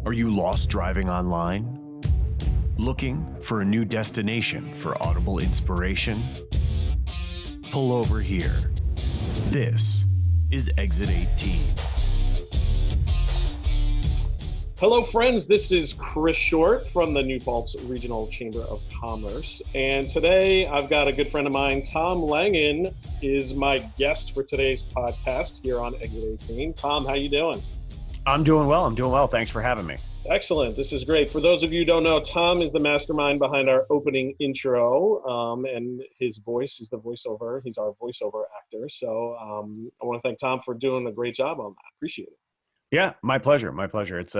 Are you lost driving online? Looking for a new destination for audible inspiration? Pull over here. This is Exit 18. Hello, friends. This is Chris Short from the New Paltz Regional Chamber of Commerce. And today I've got a good friend of mine, Tom Langan, is my guest for today's podcast here on Exit 18. Tom, how you doing? I'm doing well. Thanks for having me. Excellent. This is great. For those of you who don't know, Tom is the mastermind behind our opening intro, and his voice is the voiceover. He's our voiceover actor. So I want to thank Tom for doing a great job on that. Appreciate it. Yeah, my pleasure. It's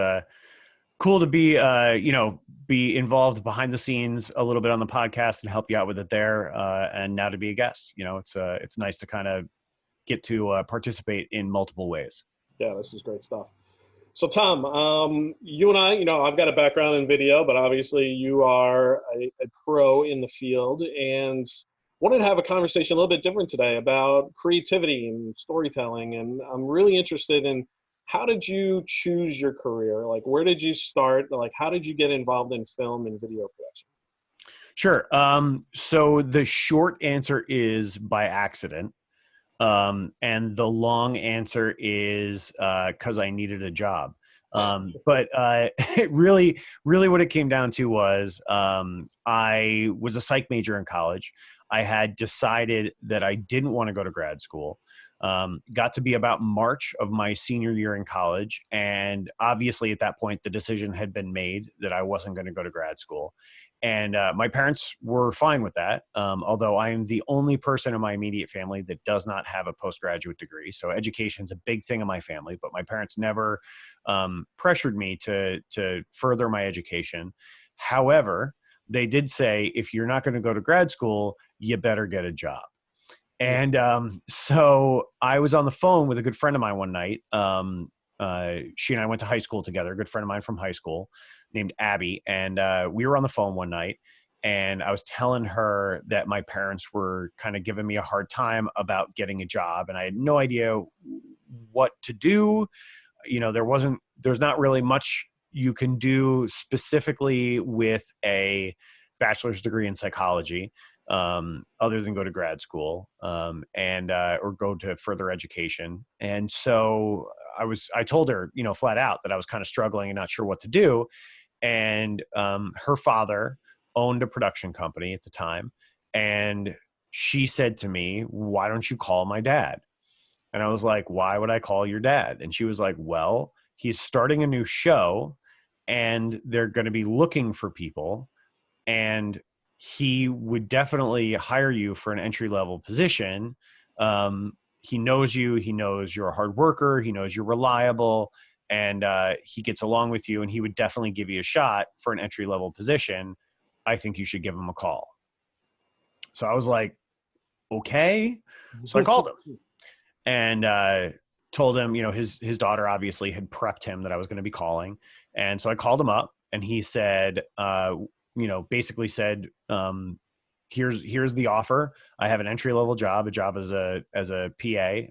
cool to be involved behind the scenes a little bit on the podcast and help you out with it there. And now to be a guest, it's nice to kind of get to participate in multiple ways. Yeah, this is great stuff. So Tom, you and I, I've got a background in video, but obviously you are a pro in the field, and wanted to have a conversation a little bit different today about creativity and storytelling. And I'm really interested in, how did you choose your career? Like, where did you start? Like, how did you get involved in film and video production? Sure. So the short answer is by accident. And the long answer is because I needed a job. But it really what it came down to was I was a psych major in college. I had decided that I didn't want to go to grad school. Got to be about March of my senior year in college. And obviously at that point, the decision had been made that I wasn't going to go to grad school. And my parents were fine with that, although I am the only person in my immediate family that does not have a postgraduate degree. So education is a big thing in my family, but my parents never pressured me to further my education. However, they did say, if you're not going to go to grad school, you better get a job. And so I was on the phone with a good friend of mine one night. She and I went to high school together, a good friend of mine from high school named Abby. And we were on the phone one night, and I was telling her that my parents were kind of giving me a hard time about getting a job. And I had no idea what to do. There's not really much you can do specifically with a bachelor's degree in psychology, other than go to grad school, or go to further education. And so I told her, flat out that I was kind of struggling and not sure what to do. And her father owned a production company at the time. And she said to me, "Why don't you call my dad?" And I was like, "Why would I call your dad?" And she was like, "Well, he's starting a new show and they're going to be looking for people, and he would definitely hire you for an entry-level position. He knows you. He knows you're a hard worker. He knows you're reliable, and he gets along with you, and he would definitely give you a shot for an entry-level position. I think you should give him a call." So I was like, okay. So I called him and told him, his daughter obviously had prepped him that I was going to be calling. And so I called him up, and he said, basically said, here's the offer. I have an entry-level job, as a PA,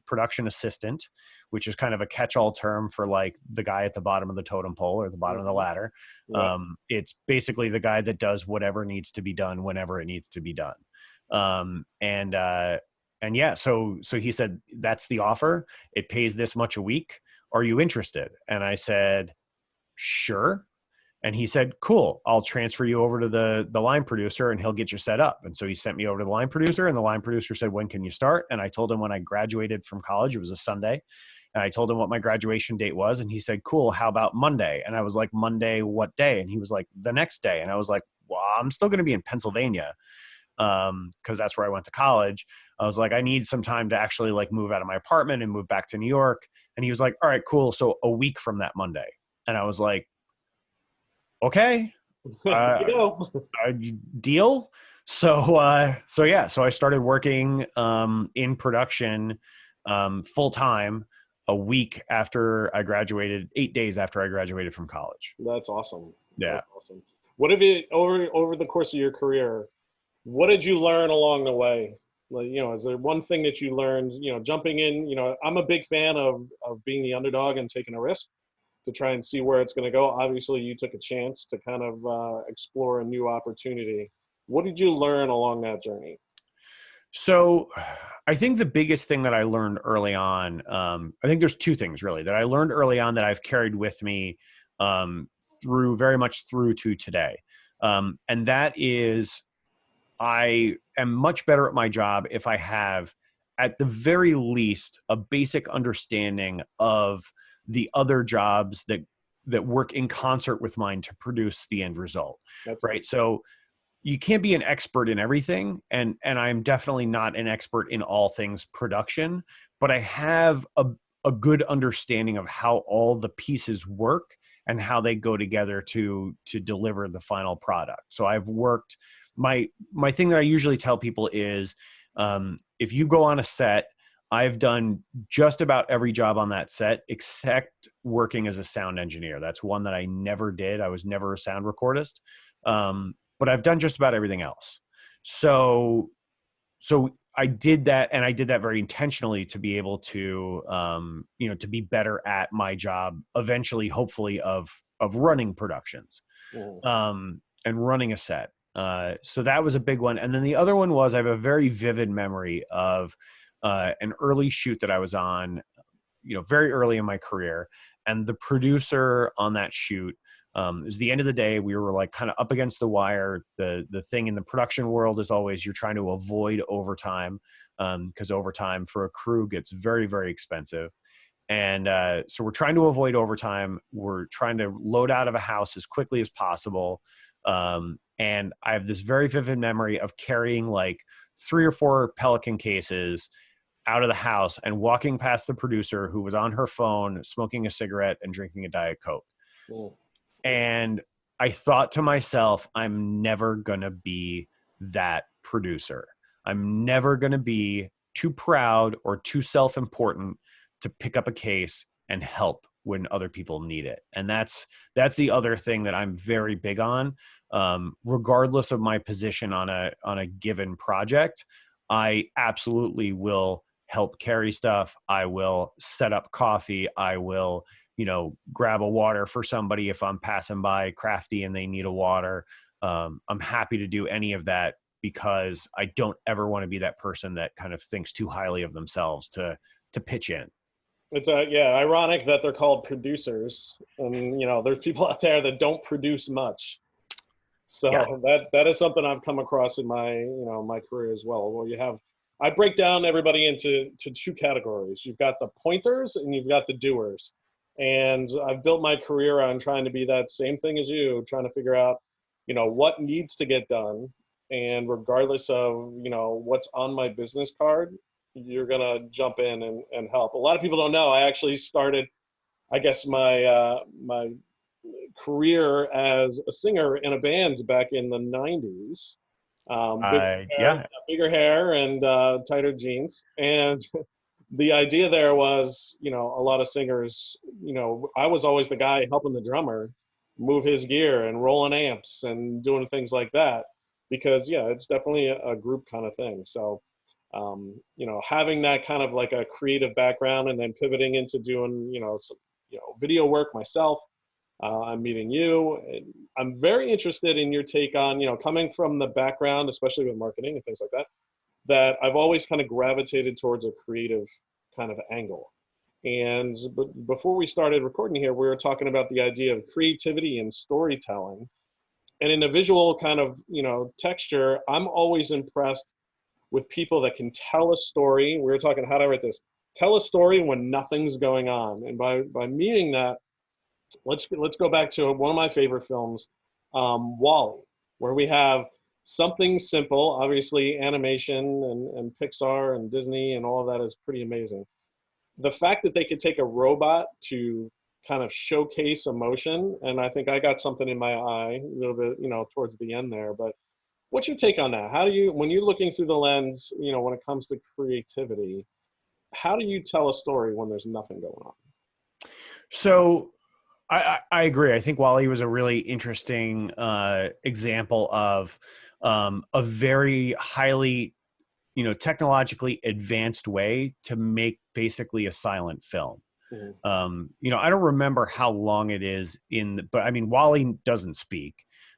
production assistant, which is kind of a catch-all term for like the guy at the bottom of the totem pole or the bottom of the ladder. Right. It's basically the guy that does whatever needs to be done whenever it needs to be done. So he said, "That's the offer. It pays this much a week. Are you interested?" And I said, "Sure." And he said, "Cool, I'll transfer you over to the line producer and he'll get you set up." And so he sent me over to the line producer, and the line producer said, "When can you start?" And I told him when I graduated from college. It was a Sunday. And I told him what my graduation date was. And he said, "Cool, how about Monday?" And I was like, "Monday, what day?" And he was like, "The next day." And I was like, "Well, I'm still going to be in Pennsylvania, because that's where I went to college." I was like, "I need some time to actually like move out of my apartment and move back to New York." And he was like, "All right, cool. So a week from that Monday." And I was like, "Okay, deal." So I started working in production full time a week after I graduated, 8 days after I graduated from college. That's awesome. Yeah. That's awesome. What have you over the course of your career? What did you learn along the way? Like, is there one thing that you learned? Jumping in. I'm a big fan of being the underdog and taking a risk. to try and see where it's going to go. Obviously, you took a chance to kind of explore a new opportunity. What did you learn along that journey? So I think the biggest thing that I learned early on, I think there's two things really that I learned early on that I've carried with me um, through very much through to today. And that is I am much better at my job if I have, at the very least, a basic understanding of the other jobs that work in concert with mine to produce the end result. That's right. Right. So you can't be an expert in everything, and I'm definitely not an expert in all things production, but I have a good understanding of how all the pieces work and how they go together to deliver the final product. So I've worked my thing that I usually tell people is if you go on a set, I've done just about every job on that set except working as a sound engineer. That's one that I never did. I was never a sound recordist. But I've done just about everything else. So, so I did that, and I did that very intentionally to be able to, to be better at my job eventually, hopefully, of running productions, Mhm. and running a set. So that was a big one. And then the other one was I have a very vivid memory of an early shoot that I was on, very early in my career, and the producer on that shoot, it was the end of the day. We were like kind of up against the wire. The thing in the production world is always you're trying to avoid overtime, because overtime for a crew gets very, very expensive. And so we're trying to avoid overtime. We're trying to load out of a house as quickly as possible. And I have this very vivid memory of carrying like 3 or 4 Pelican cases out of the house and walking past the producer who was on her phone, smoking a cigarette and drinking a Diet Coke. Mhm. And I thought to myself, I'm never going to be that producer. I'm never going to be too proud or too self-important to pick up a case and help when other people need it. And that's the other thing that I'm very big on. Regardless of my position on a given project, I absolutely will help carry stuff. I will set up coffee. I will grab a water for somebody if I'm passing by Crafty and they need a water. I'm happy to do any of that because I don't ever want to be that person that kind of thinks too highly of themselves to pitch in. It's yeah, ironic that they're called producers, and there's people out there that don't produce much. Yeah. So that is something I've come across in my my career as well. Where I break down everybody into two categories. You've got the pointers and you've got the doers. And I've built my career on trying to be that same thing as you, trying to figure out, what needs to get done. And regardless of, what's on my business card, you're gonna jump in and help. A lot of people don't know. I actually started, I guess, my career as a singer in a band back in the 90s. Yeah. Bigger hair and tighter jeans. And the idea there was, a lot of singers, I was always the guy helping the drummer move his gear and rolling amps and doing things like that. Because, yeah, it's definitely a group kind of thing. So, having that kind of like a creative background and then pivoting into doing, some, video work myself. I'm meeting you. I'm very interested in your take on, coming from the background, especially with marketing and things like that, that I've always kind of gravitated towards a creative kind of angle. And before we started recording here, we were talking about the idea of creativity and storytelling. And in a visual kind of, texture, I'm always impressed with people that can tell a story. We were talking how to write this. Tell a story when nothing's going on. And by meaning that, let's go back to one of my favorite films, Wall-E, where we have something simple. Obviously, animation and Pixar and Disney and all of that is pretty amazing. The fact that they could take a robot to kind of showcase emotion, and I think I got something in my eye a little bit, towards the end there. But what's your take on that? How do you, when you're looking through the lens, when it comes to creativity, how do you tell a story when there's nothing going on? So I agree. I think Wally was a really interesting example of a very highly, technologically advanced way to make basically a silent film. Mhm. You know, I don't remember how long it is but I mean, Wally doesn't speak.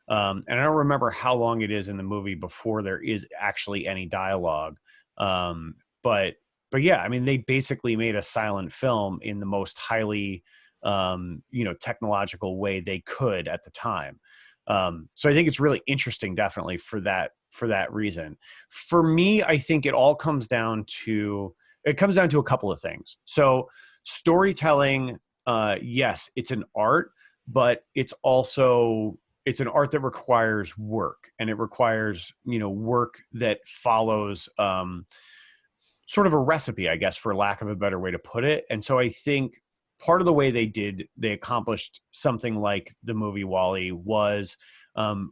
And I don't remember how long it is in the movie before there is actually any dialogue. Um, but, but yeah, I mean, they basically made a silent film in the most highly, you know, technological way they could at the time. So I think it's really interesting, definitely for that reason. For me, I think it comes down to a couple of things. So storytelling, yes, it's an art, but it's an art that requires work, and it requires, you know, work that follows sort of a recipe, I guess, for lack of a better way to put it. And so I think part of the way they accomplished something like the movie Wall-E was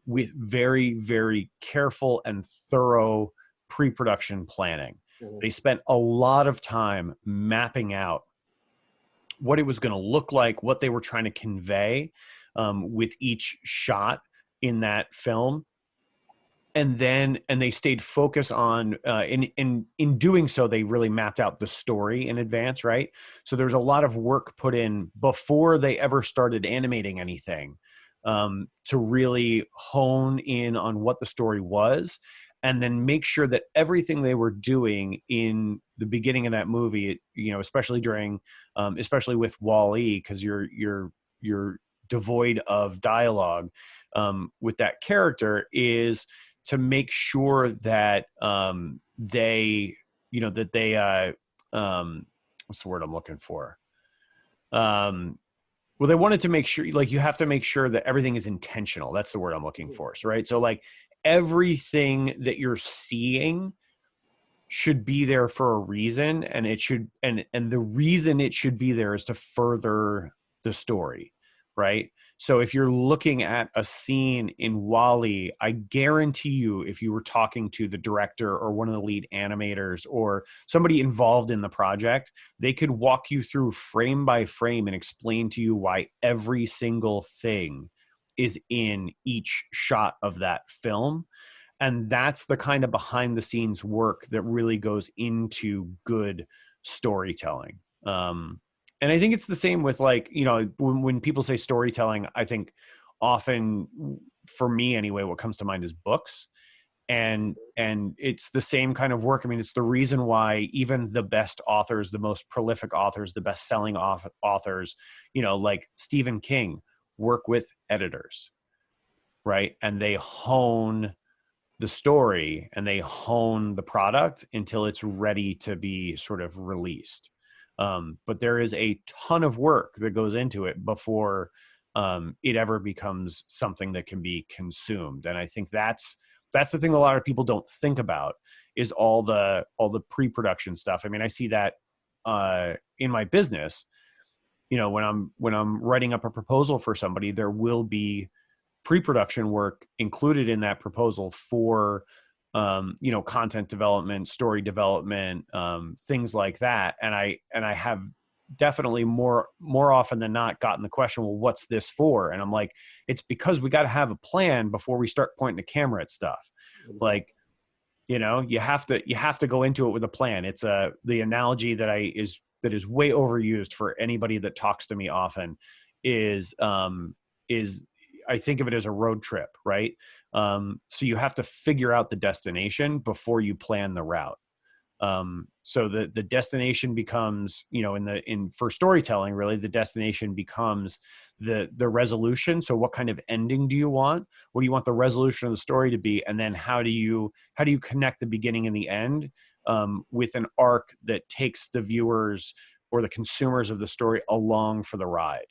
with very, very careful and thorough pre-production planning. Mhm. They spent a lot of time mapping out what it was going to look like, what they were trying to convey with each shot in that film. And they stayed focused on in doing so, they really mapped out the story in advance, right? So there's a lot of work put in before they ever started animating anything, to really hone in on what the story was, and then make sure that everything they were doing in the beginning of that movie, you know, especially during especially with Wall-E, because you're devoid of dialogue with that character, is to make sure that they, you know, that they, what's the word I'm looking for? Um, well, they wanted to make sure, like, you have to make sure that everything is intentional. That's the word I'm looking for. So, right. So, like, everything that you're seeing should be there for a reason, and it should, and the reason it should be there is to further the story, right? So if you're looking at a scene in Wall-E, I guarantee you, if you were talking to the director or one of the lead animators or somebody involved in the project, they could walk you through frame by frame and explain to you why every single thing is in each shot of that film. And that's the kind of behind the scenes work that really goes into good storytelling. And I think it's the same with, like, you know, when people say storytelling, I think often, for me anyway, what comes to mind is books. And it's the same kind of work. I mean, it's the reason why even the best authors, the most prolific authors, the best selling authors, you know, like Stephen King, work with editors, right? And they hone the story and they hone the product until it's ready to be sort of released. But there is a ton of work that goes into it before it ever becomes something that can be consumed. And I think that's the thing a lot of people don't think about, is all the pre-production stuff. I mean, I see that in my business. You know, when I'm writing up a proposal for somebody, there will be pre-production work included in that proposal for you know, content development, story development, things like that. And I have definitely more often than not gotten the question, well, what's this for? And I'm like, it's because we got to have a plan before we start pointing the camera at stuff. Like, you know, you have to go into it with a plan. It's the analogy that is way overused for anybody that talks to me often is I think of it as a road trip, right? So you have to figure out the destination before you plan the route. So the destination becomes, you know, in for storytelling, really, the destination becomes the resolution. So what kind of ending do you want? What do you want the resolution of the story to be? And then how do you connect the beginning and the end with an arc that takes the viewers or the consumers of the story along for the ride?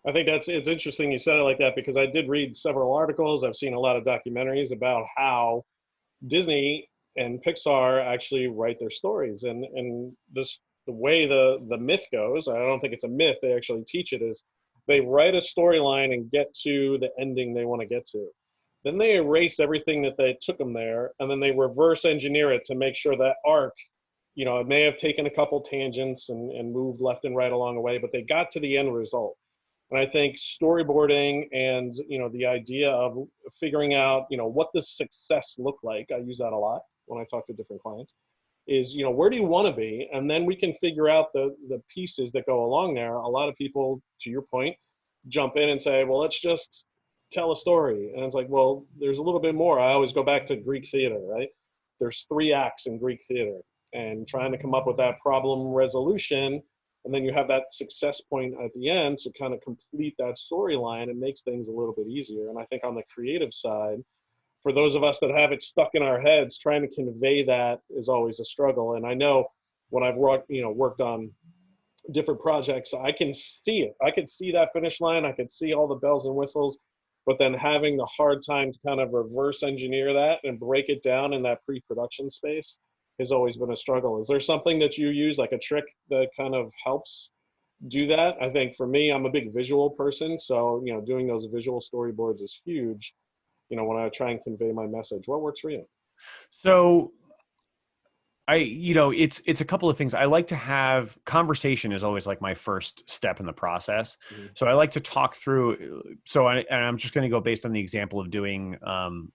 I think it's interesting you said it like that, because I did read several articles. I've seen a lot of documentaries about how Disney and Pixar actually write their stories, and this the way the myth goes. I don't think it's a myth. They actually teach it is they write a storyline and get to the ending they want to get to. Then they erase everything that they took them there, and then they reverse engineer it to make sure that arc, you know, it may have taken a couple tangents and moved left and right along the way, but they got to the end result. And I think storyboarding and, you know, the idea of figuring out, you know, what does success look like. I use that a lot when I talk to different clients. is, where do you want to be? And then we can figure out the pieces that go along there. A lot of people, to your point, jump in and say, well, let's just tell a story. And it's like, well, there's a little bit more. I always go back to Greek theater, right? There's three acts in Greek theater, and trying to come up with that problem resolution. And then you have that success point at the end to kind of complete that storyline. It makes things a little bit easier. And I think on the creative side, for those of us that have it stuck in our heads, trying to convey that is always a struggle. And I know when I've worked on different projects, I can see it. I can see that finish line. I can see all the bells and whistles, but then having the hard time to kind of reverse engineer that and break it down in that pre-production space has always been a struggle. Is there something that you use, like a trick that kind of helps do that? I think for me, I'm a big visual person, so doing those visual storyboards is huge. When I try and convey my message. What works for you? So it's a couple of things. I like to have conversation is always like my first step in the process. Mhm. So I like to talk through. And I'm just going to go based on the example of doing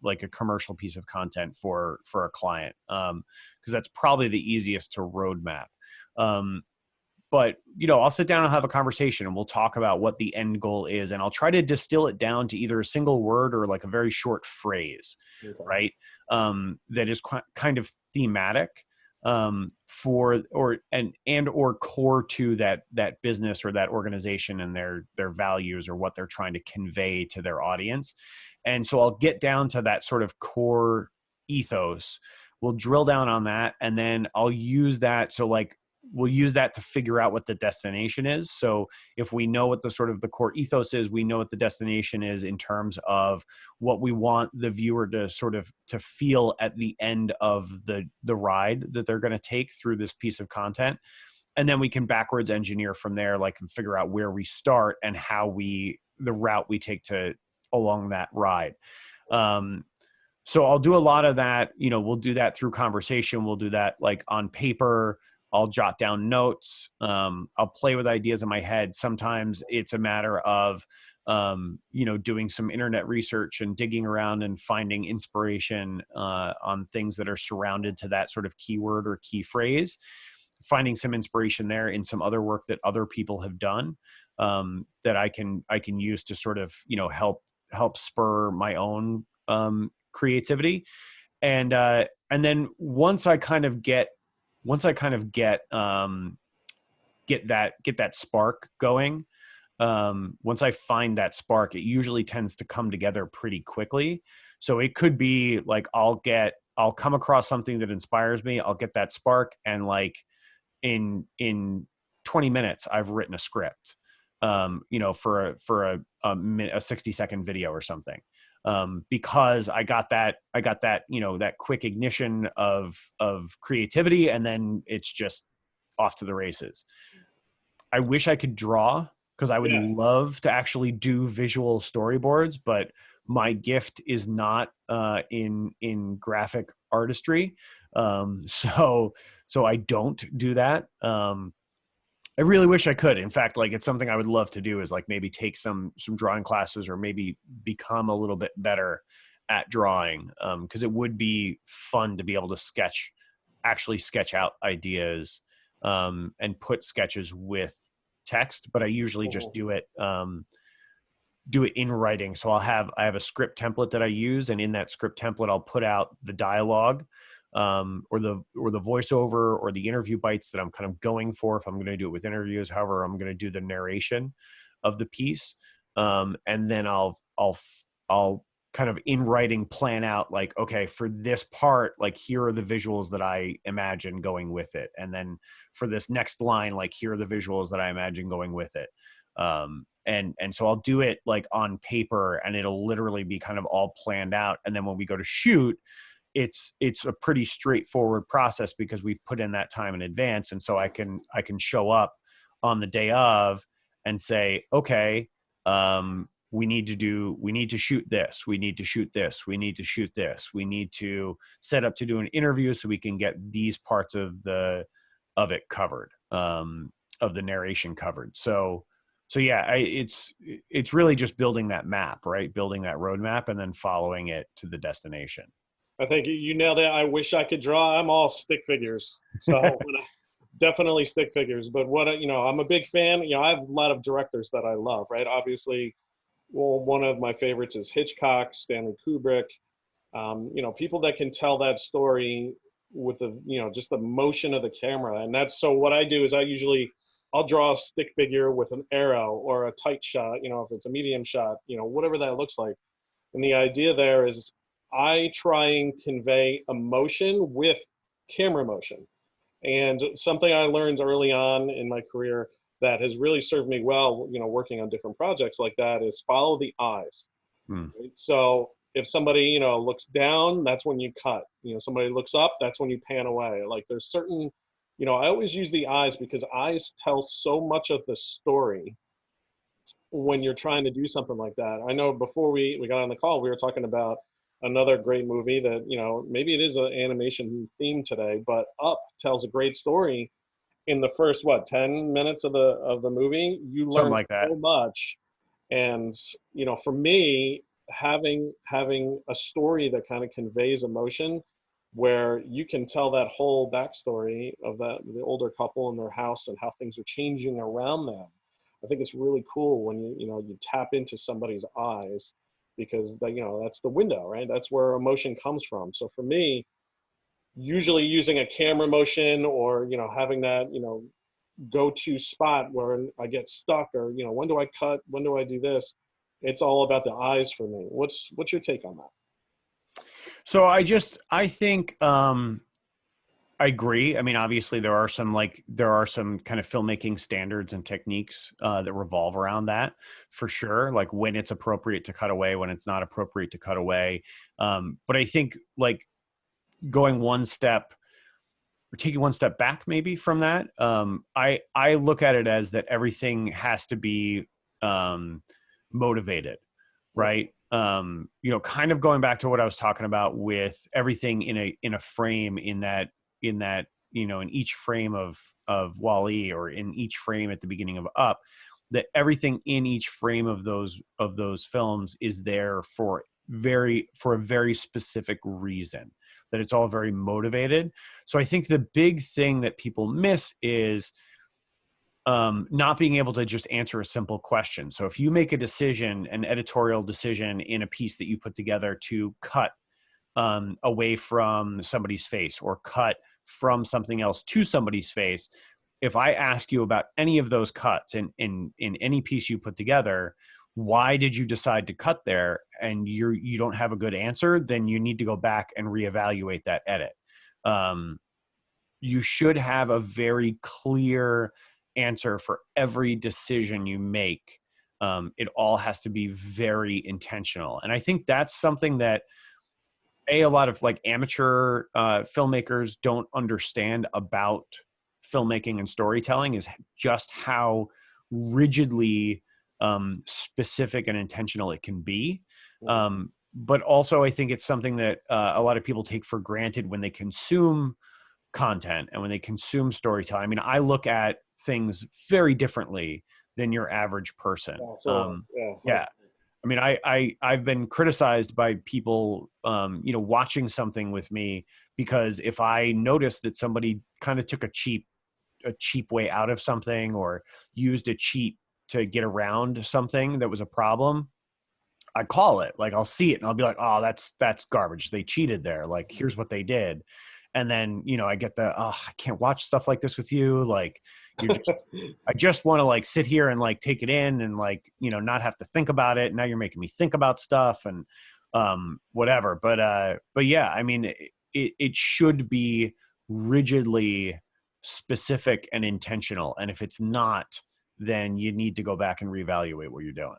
like a commercial piece of content for a client, because that's probably the easiest to roadmap. But I'll sit down and have a conversation, and we'll talk about what the end goal is, and I'll try to distill it down to either a single word or like a very short phrase, Okay. right? That is kind of thematic, for or core to that business or that organization and their values or what they're trying to convey to their audience. And so I'll get down to that sort of core ethos. We'll drill down on that, and then I'll use that. So like we'll use that to figure out what the destination is. So if we know what the sort of the core ethos is, we know what the destination is in terms of what we want the viewer to sort of to feel at the end of the ride that they're going to take through this piece of content. And then we can backwards engineer from there, like, and figure out where we start and how the route we take to along that ride. So I'll do a lot of that. We'll do that through conversation. We'll do that like on paper. I'll jot down notes. I'll play with ideas in my head. Sometimes it's a matter of, doing some internet research and digging around and finding inspiration on things that are surrounded to that sort of keyword or key phrase, finding some inspiration there in some other work that other people have done, that I can use to sort of, help spur my own creativity. And then once I kind of get that spark going, once I find that spark, it usually tends to come together pretty quickly. So it could be like I'll come across something that inspires me, I'll get that spark, and like in 20 minutes I've written a script, for a 60-second video or something, because I got that that quick ignition of creativity, and then it's just off to the races. I wish I could draw, because I would Yeah. love to actually do visual storyboards, but my gift is not in graphic artistry. So I don't do that. I really wish I could. In fact, like, it's something I would love to do, is like maybe take some drawing classes, or maybe become a little bit better at drawing. Because it would be fun to be able to actually sketch out ideas, and put sketches with text. But I usually just do it in writing. So I have a script template that I use, and in that script template, I'll put out the dialogue, or the voiceover or the interview bites that I'm kind of going for, if I'm going to do it with interviews. However, I'm going to do the narration of the piece, and then I'll kind of in writing plan out, like, okay, for this part, like, here are the visuals that I imagine going with it, and then for this next line, like, here are the visuals that I imagine going with it. And so I'll do it like on paper, and it'll literally be kind of all planned out. And then when we go to shoot, it's a pretty straightforward process, because we've put in that time in advance. And so I can show up on the day of and say, okay, we need to shoot this. We need to shoot this. We need to shoot this. We need to set up to do an interview so we can get these parts of it covered, of the narration covered. So yeah, it's really just building that map, right? Building that roadmap, and then following it to the destination. I think you nailed it. I wish I could draw. I'm all stick figures. So definitely stick figures. But I'm a big fan. I have a lot of directors that I love, right? Obviously, well, one of my favorites is Hitchcock, Stanley Kubrick. People that can tell that story with just the motion of the camera. And that's so what I do is I'll draw a stick figure with an arrow or a tight shot, if it's a medium shot, whatever that looks like. And the idea there is I try and convey emotion with camera motion. And something I learned early on in my career that has really served me well, working on different projects like that is follow the eyes. Hmm. Right? So if somebody, looks down, that's when you cut. Somebody looks up, that's when you pan away. Like there's certain, I always use the eyes because eyes tell so much of the story when you're trying to do something like that. I know before we got on the call, we were talking about another great movie that, maybe it is an animation theme today, but Up tells a great story. In the first, 10 minutes of the movie, you Something learn like that. so much. And, for me, having a story that kind of conveys emotion where you can tell that whole backstory of the older couple and their house and how things are changing around them. I think it's really cool when you tap into somebody's eyes because that's the window, right? That's where emotion comes from. So for me, usually using a camera motion or having that go-to spot where I get stuck or when do I cut, when do I do this, it's all about the eyes for me. What's your take on that? So I think I agree. I mean, obviously there are some kind of filmmaking standards and techniques that revolve around that for sure. Like when it's appropriate to cut away, when it's not appropriate to cut away. But I think like going one step or taking one step back maybe from that, I look at it as that everything has to be motivated, right? Kind of going back to what I was talking about with everything in a frame in that in each frame of Wall-E or in each frame at the beginning of Up, that everything in each frame of those films is there for a very specific reason, that it's all very motivated. So I think the big thing that people miss is not being able to just answer a simple question. So if you make a decision, an editorial decision in a piece that you put together to cut away from somebody's face or cut from something else to somebody's face, if I ask you about any of those cuts in any piece you put together, why did you decide to cut there, and you don't have a good answer, then you need to go back and reevaluate that edit. Um, you should have a very clear answer for every decision you make. It all has to be very intentional. And I think that's something that a lot of like amateur filmmakers don't understand about filmmaking and storytelling, is just how rigidly specific and intentional it can be. But also I think it's something that a lot of people take for granted when they consume content and when they consume storytelling. I mean, I look at things very differently than your average person. Yeah, so yeah, Yeah. I mean, I've been criticized by people, watching something with me, because if I notice that somebody kind of took a cheap way out of something or used a cheat to get around something that was a problem, I call it. Like I'll see it and I'll be like, oh, that's garbage. They cheated there. Like here's what they did. And then, I get I can't watch stuff like this with you. Like I just want to like sit here and like take it in and like, not have to think about it. Now you're making me think about stuff and whatever. But yeah, I mean, it should be rigidly specific and intentional. And if it's not, then you need to go back and reevaluate what you're doing.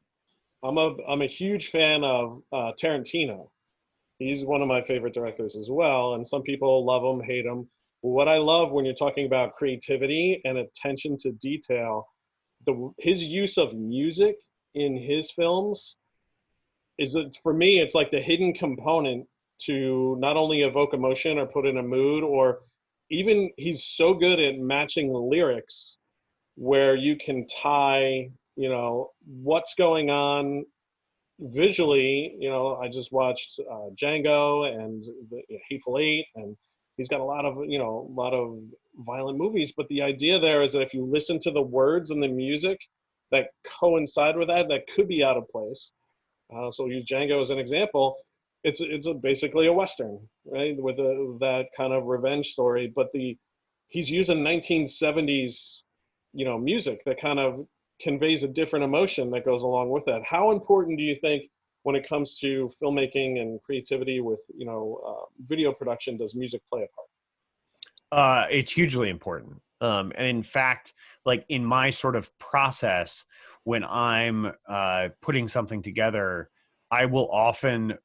I'm a huge fan of Tarantino. He's one of my favorite directors as well, and some people love him, hate him. What I love when you're talking about creativity and attention to detail, his use of music in his films is that for me, it's like the hidden component to not only evoke emotion or put in a mood, or even he's so good at matching the lyrics where you can tie, what's going on, visually, I just watched Django and Hateful Eight, and he's got a lot of violent movies. But the idea there is that if you listen to the words and the music that coincide with that, that could be out of place. So use Django as an example. It's basically a western, right, with that kind of revenge story. But he's using 1970s, music that kind of conveys a different emotion that goes along with that. How important do you think, when it comes to filmmaking and creativity with video production, does music play a part? It's hugely important. And in fact, like in my sort of process, when I'm putting something together, I will often,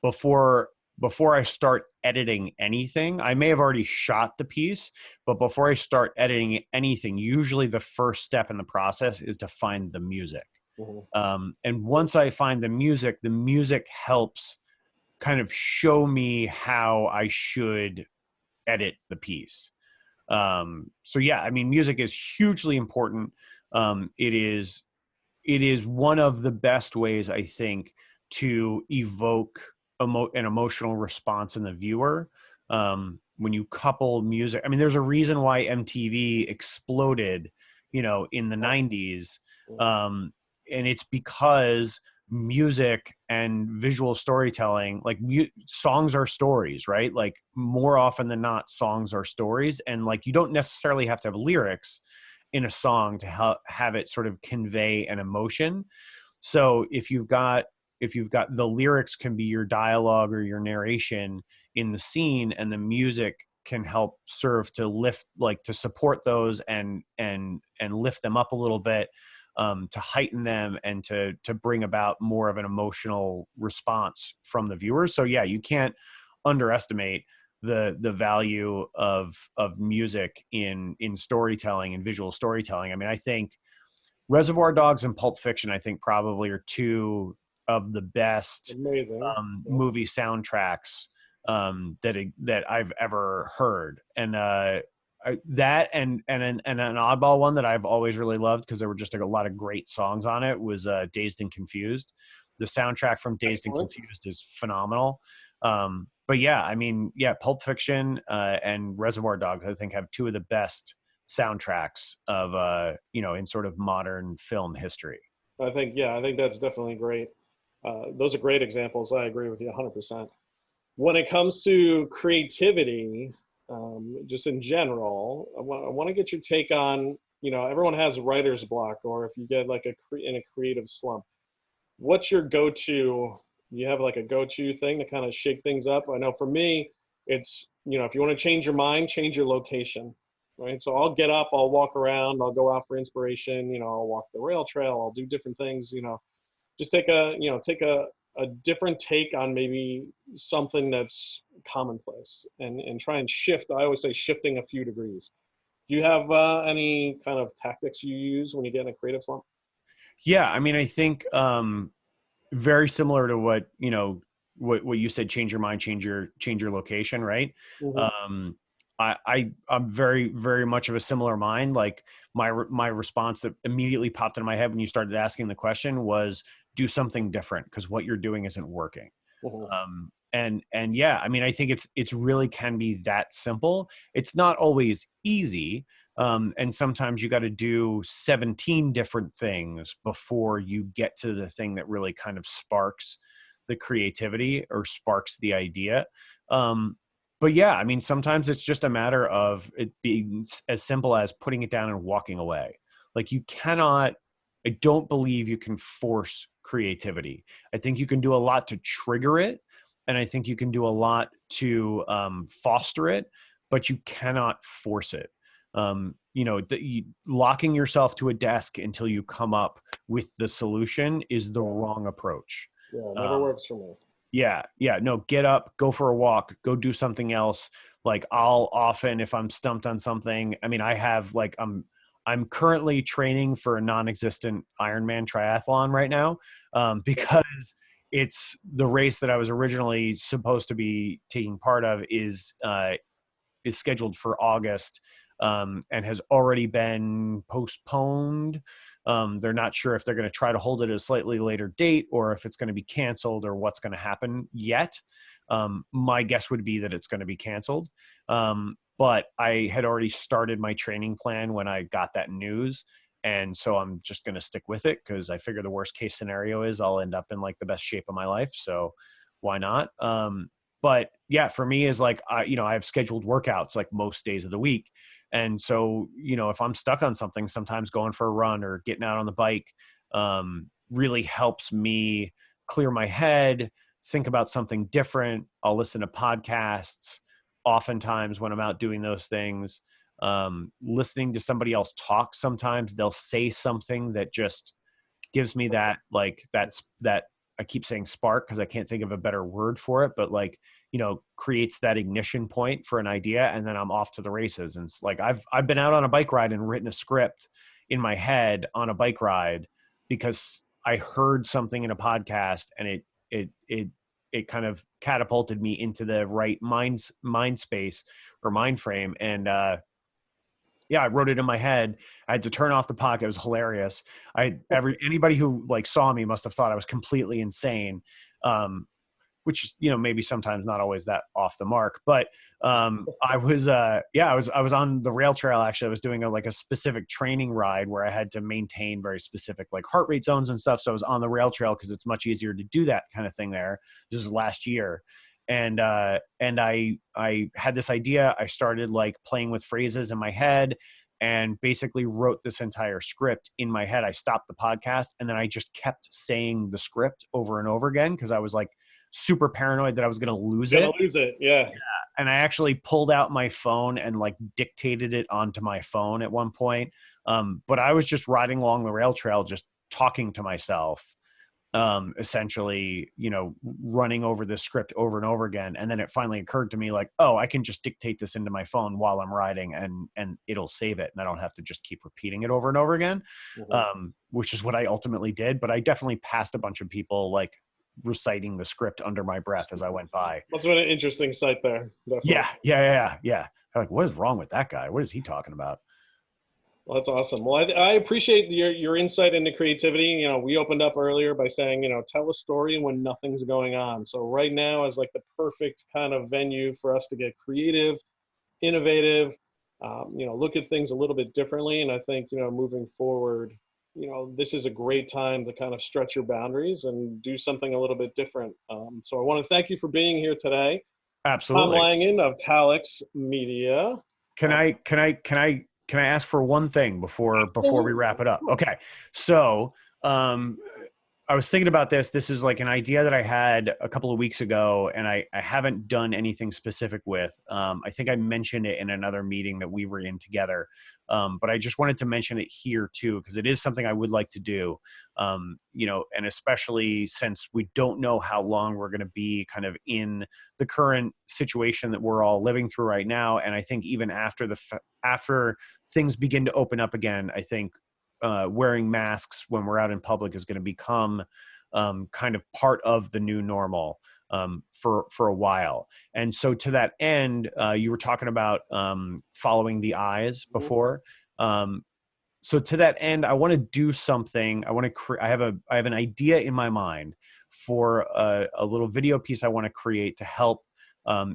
before before I start editing anything, I may have already shot the piece, but before I start editing anything, usually the first step in the process is to find the music. Mhm. And once I find the music helps kind of show me how I should edit the piece. So yeah, I mean, music is hugely important. It is one of the best ways, I think, to evoke an emotional response in the viewer. When you couple music, I mean, there's a reason why MTV exploded, in the Oh, 90s. yeah. Um, and it's because music and visual storytelling, like songs are stories, right? Like more often than not, songs are stories. And like, you don't necessarily have to have lyrics in a song to have it sort of convey an emotion. So if you've got the lyrics can be your dialogue or your narration in the scene, and the music can help serve to lift, like to support those and lift them up a little bit, to heighten them and to bring about more of an emotional response from the viewers. So yeah, you can't underestimate the value of music in storytelling and visual storytelling. I mean, I think Reservoir Dogs and Pulp Fiction, I think, probably are two of the best Amazing. Yeah. movie soundtracks that I've ever heard. And that and an oddball one that I've always really loved, because there were just like a lot of great songs on it, was Dazed and Confused. The soundtrack from Dazed and Excellent. Confused is phenomenal. But yeah, I mean, yeah, Pulp Fiction and Reservoir Dogs, I think, have two of the best soundtracks of in sort of modern film history. I think that's definitely great. Those are great examples. I agree with you 100%. When it comes to creativity, just in general, I want to get your take on, everyone has writer's block, or if you get like in a creative slump, what's your go-to? You have like a go-to thing to kind of shake things up? I know for me, it's, if you want to change your mind, change your location, right? So I'll get up, I'll walk around, I'll go out for inspiration, I'll walk the rail trail, I'll do different things, just take a different take on maybe something that's commonplace, and try and shift. I always say shifting a few degrees. Do you have any kind of tactics you use when you get in a creative slump? Yeah, I mean, I think very similar to what you said, change your mind, change your location, right? Hmm. I'm very, very much of a similar mind. Like my response that immediately popped into my head when you started asking the question was, do something different, because what you're doing isn't working. Hmm. And yeah, I mean, I think it's really can be that simple. It's not always easy. And sometimes you got to do 17 different things before you get to the thing that really kind of sparks the creativity or sparks the idea. Um, but yeah, I mean, sometimes it's just a matter of it being as simple as putting it down and walking away. Like I don't believe you can force creativity. I think you can do a lot to trigger it, and I think you can do a lot to foster it, but you cannot force it. Locking yourself to a desk until you come up with the solution is the Yeah, wrong approach. yeah, it never Um, works for me. yeah, no, get up, go for a walk, go do something else. Like I'll often, if I'm stumped on something, I mean, I have like I'm currently training for a non-existent Ironman triathlon right now, because it's the race that I was originally supposed to be taking part of is scheduled for August, and has already been postponed. They're not sure if they're going to try to hold it at a slightly later date or if it's going to be canceled or what's going to happen yet. My guess would be that it's going to be canceled. But I had already started my training plan when I got that news. And so I'm just going to stick with it because I figure the worst case scenario is I'll end up in like the best shape of my life. So why not? But yeah, for me is like, I have scheduled workouts like most days of the week. And so, if I'm stuck on something, sometimes going for a run or getting out on the bike really helps me clear my head, think about something different. I'll listen to podcasts oftentimes when I'm out doing those things. Listening to somebody else talk, sometimes they'll say something that just gives me that, like, that I keep saying spark because I can't think of a better word for it, but like, creates that ignition point for an idea, and then I'm off to the races. And it's like I've been out on a bike ride and written a script in my head on a bike ride because I heard something in a podcast, and it kind of catapulted me into the right mind space or mind frame. And yeah, I wrote it in my head. I had to turn off the podcast. It was hilarious. Anybody who like saw me must have thought I was completely insane. Which is, maybe sometimes not always that off the mark, but I was I was on the rail trail. Actually, I was doing a specific training ride where I had to maintain very specific like heart rate zones and stuff. So I was on the rail trail because it's much easier to do that kind of thing there. This was last year. And I had this idea. I started like playing with phrases in my head and basically wrote this entire script in my head. I stopped the podcast and then I just kept saying the script over and over again because I was like super paranoid that I was going to lose it. Yeah. And I actually pulled out my phone and like dictated it onto my phone at one point. But I was just riding along the rail trail, just talking to myself, essentially, running over this script over and over again. And then it finally occurred to me like, oh, I can just dictate this into my phone while I'm riding and it'll save it. And I don't have to just keep repeating it over and over again, which is what I ultimately did. But I definitely passed a bunch of people like reciting the script under my breath as I went by. That's been an interesting sight there. Definitely. Yeah. Like, what is wrong with that guy? What is he talking about? Well, that's awesome. Well, I appreciate your insight into creativity. We opened up earlier by saying, tell a story when nothing's going on. So right now is like the perfect kind of venue for us to get creative, innovative, look at things a little bit differently. And I think, moving forward, this is a great time to kind of stretch your boundaries and do something a little bit different. So I want to thank you for being here today. Absolutely. Tom Langan of Talex Media. Can I ask for one thing before we wrap it up? Okay. So, I was thinking about this. This is like an idea that I had a couple of weeks ago, and I haven't done anything specific with. I think I mentioned it in another meeting that we were in together, but I just wanted to mention it here too, because it is something I would like to do. And especially since we don't know how long we're going to be kind of in the current situation that we're all living through right now. And I think even after after things begin to open up again, I think wearing masks when we're out in public is going to become kind of part of the new normal for a while. And so to that end, you were talking about following the eyes before. So to that end, I want to do something. I have an idea in my mind for a little video piece I want to create to help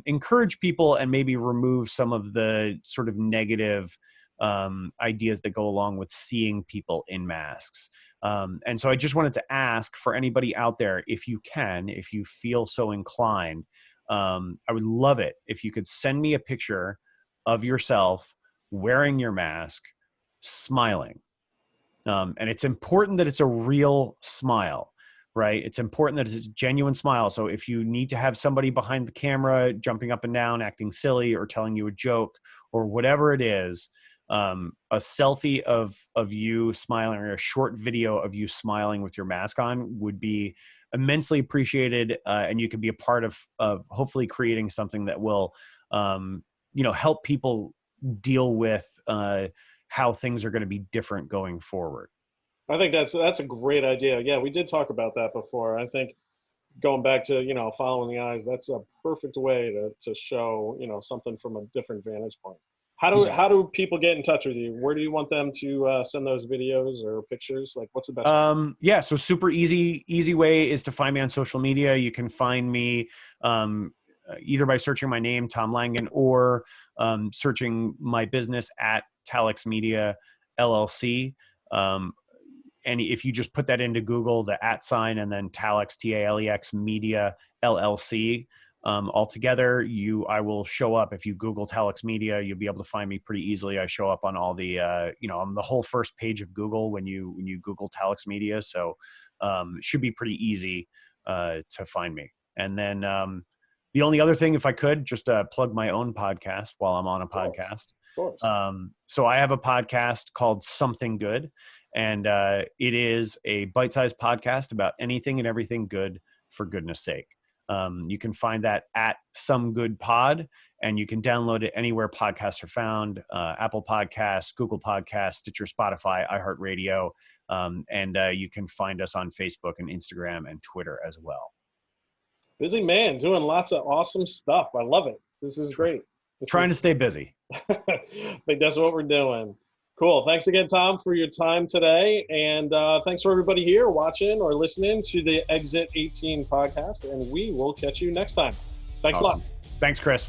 encourage people and maybe remove some of the sort of negative ideas that go along with seeing people in masks. And so I just wanted to ask for anybody out there, if you feel so inclined, I would love it if you could send me a picture of yourself wearing your mask, smiling. And it's important that it's a real smile, right? It's important that it's a genuine smile. So if you need to have somebody behind the camera jumping up and down, acting silly, or telling you a joke, or whatever it is, a selfie of you smiling, or a short video of you smiling with your mask on, would be immensely appreciated. And you could be a part of hopefully creating something that will, help people deal with how things are going to be different going forward. I think that's a great idea. Yeah, we did talk about that before. I think going back to, following the eyes, that's a perfect way to show, something from a different vantage point. How do people get in touch with you? Where do you want them to send those videos or pictures? Like, what's the best way? Yeah, so super easy way is to find me on social media. You can find me either by searching my name, Tom Langan, or searching my business at Talex Media LLC. And if you just put that into Google, the @ sign, and then Talex, Talex Media LLC, altogether, I will show up. If you Google Talex Media, you'll be able to find me pretty easily. I show up on all the, on the whole first page of Google when you Google Talex Media. So it should be pretty easy to find me. And then the only other thing, if I could, just plug my own podcast while I'm on a podcast. Of course. So I have a podcast called Something Good, and it is a bite-sized podcast about anything and everything good, for goodness sake. You can find that at Some Good Pod, and you can download it anywhere podcasts are found: Apple Podcasts, Google Podcasts, Stitcher, Spotify, iHeartRadio, and you can find us on Facebook and Instagram and Twitter as well. Busy man, doing lots of awesome stuff. I love it. This is great. Trying to stay busy. I think that's what we're doing. Cool. Thanks again, Tom, for your time today. And thanks for everybody here watching or listening to the Exit 18 podcast. And we will catch you next time. Thanks a lot. Thanks, Chris.